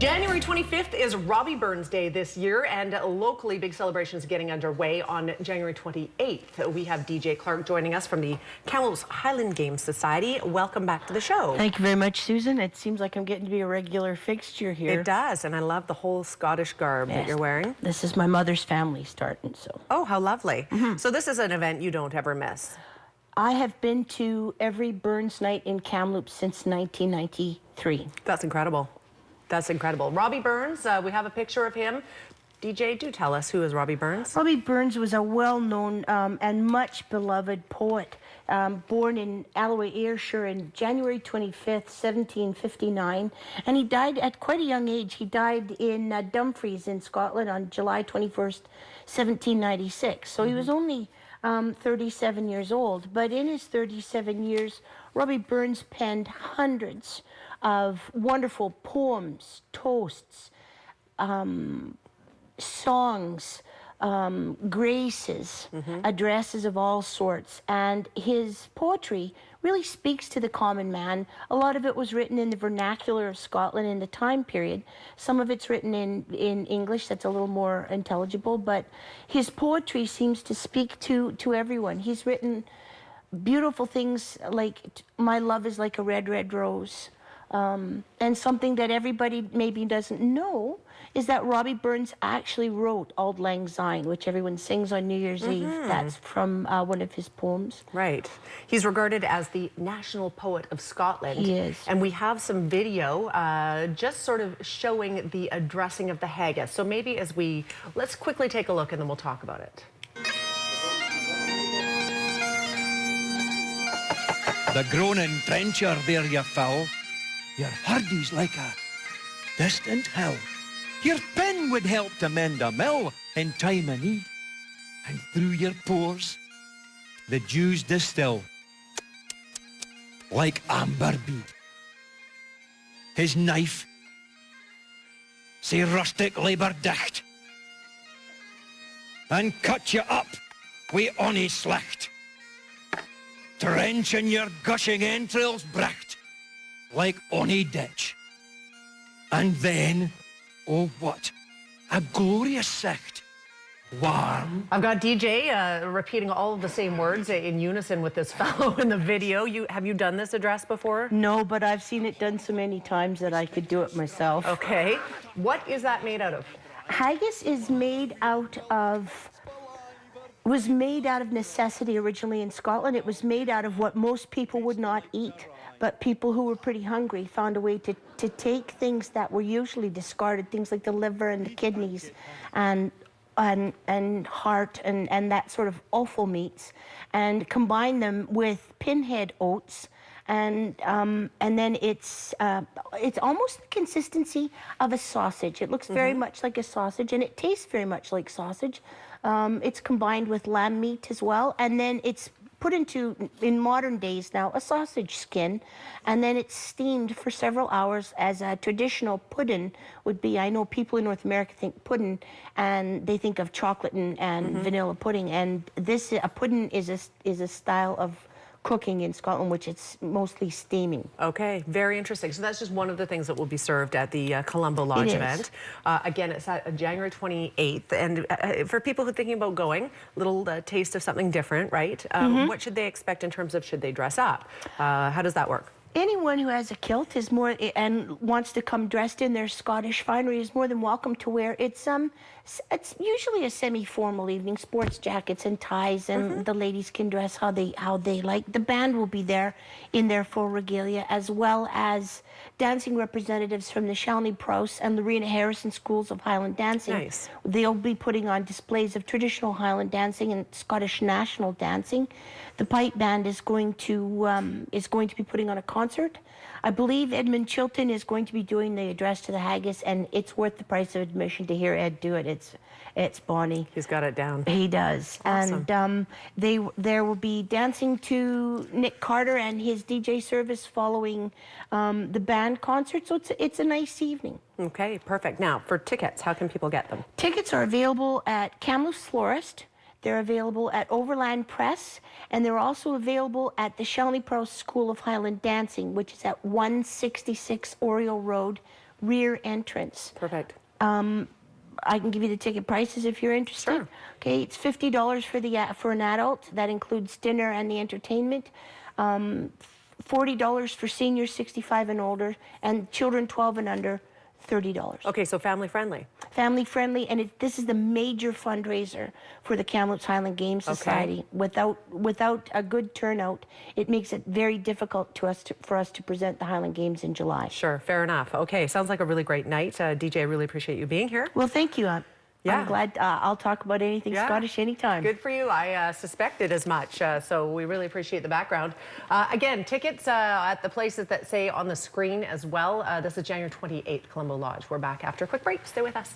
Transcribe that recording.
January 25th is Robbie Burns Day this year, and locally big celebrations getting underway on January 28th. We have DJ Clark joining us from the Kamloops Highland Games Society. Welcome back to the show. Thank you very much, Susan. It seems like I'm getting to be a regular fixture here. It does, and I love the whole Scottish garb that you're wearing. This is my mother's family starting, so. Oh, how lovely. So this is an event you don't ever miss. I have been to every Burns night in Kamloops since 1993. That's incredible. That's incredible. Robbie Burns, we have a picture of him. DJ, do tell us, who is Robbie Burns? Robbie Burns was a well-known and much beloved poet, born in Alloway, Ayrshire on January 25th, 1759, and he died at quite a young age. He died in Dumfries in Scotland on July 21st, 1796. So he was only 37 years old, but in his 37 years, Robbie Burns penned hundreds of wonderful poems, toasts, songs, graces, addresses of all sorts, and his poetry really speaks to the common man. A lot of it was written in the vernacular of Scotland in the time period. Some of it's written in English that's a little more intelligible, but his poetry seems to speak to everyone. He's written beautiful things like, "My love is like a red, red rose." And something that everybody maybe doesn't know is that Robbie Burns actually wrote Auld Lang Syne, which everyone sings on New Year's Eve. That's from one of his poems. Right. He's regarded as the national poet of Scotland. He is. And we have some video just sort of showing the addressing of the haggis. So maybe let's quickly take a look and then we'll talk about it. The groaning trencher there you foul. Your hardy's like a distant hill. Your pen would help to mend a mill in time of need. And through your pores, the dews distill like amber bead. His knife, say rustic labour dicht, and cut you up wi' ony slicht. Trenching your gushing entrails bricht like ony ditch. And then, oh what a glorious sight, warm. I've got DJ repeating all of the same words in unison with this fellow in the video. Have you done this address before? No, but I've seen it done so many times that I could do it myself. Okay. What is that made out of? Haggis is made out of... was made out of necessity originally in Scotland. It was made out of what most people would not eat, but people who were pretty hungry found a way to take things that were usually discarded, things like the liver and the kidneys and heart and that sort of offal meats, and combine them with pinhead oats, and then it's almost the consistency of a sausage. It looks very much like a sausage, and it tastes very much like sausage. It's combined with lamb meat as well, and then it's put into, in modern days now, a sausage skin, and then it's steamed for several hours as a traditional pudding would be. I know people in North America think pudding, and they think of chocolate and vanilla pudding, and a pudding is a style of cooking in Scotland, which it's mostly steaming. Okay, very interesting. So that's just one of the things that will be served at the Columba Lodge event. Again, it's at January 28th. And for people who are thinking about going, little taste of something different, right? What should they expect in terms of should they dress up? How does that work? Anyone who has a kilt is and wants to come dressed in their Scottish finery is more than welcome to wear. It's usually a semi-formal evening, sports jackets and ties, and the ladies can dress how they like. The band will be there in their full regalia, as well as dancing representatives from the Shalney Prowse and Lorena Harrison schools of Highland dancing. Nice. They'll be putting on displays of traditional Highland dancing and Scottish national dancing. The pipe band is going to be putting on a concert. I believe Edmund Chilton is going to be doing the address to the haggis, and it's worth the price of admission to hear Ed do it. It's bonny. He's got it down. He does. Awesome. And there will be dancing to Nick Carter and his DJ service following the band concert. So it's a nice evening. Okay, perfect. Now, for tickets, how can people get them? Tickets are available at Kamloops Florist. They're available at Overland Press, and they're also available at the Shalney Prowse School of Highland Dancing, which is at 166 Oriole Road, rear entrance. Perfect. I can give you the ticket prices if you're interested. Sure. Okay, it's $50 for an adult. That includes dinner and the entertainment. $40 for seniors 65 and older, and children 12 and under, $30. Okay, so family friendly. Family friendly, and this is the major fundraiser for the Kamloops Highland Games Society. Without a good turnout, it makes it very difficult for us to present the Highland Games in July. Sure, fair enough. Okay, sounds like a really great night. DJ, I really appreciate you being here. Well, thank you. I'm glad. I'll talk about anything Scottish anytime. Good for you. I suspected as much. So we really appreciate the background. Again, tickets at the places that say on the screen as well. This is January 28th, Colombo Lodge. We're back after a quick break. Stay with us.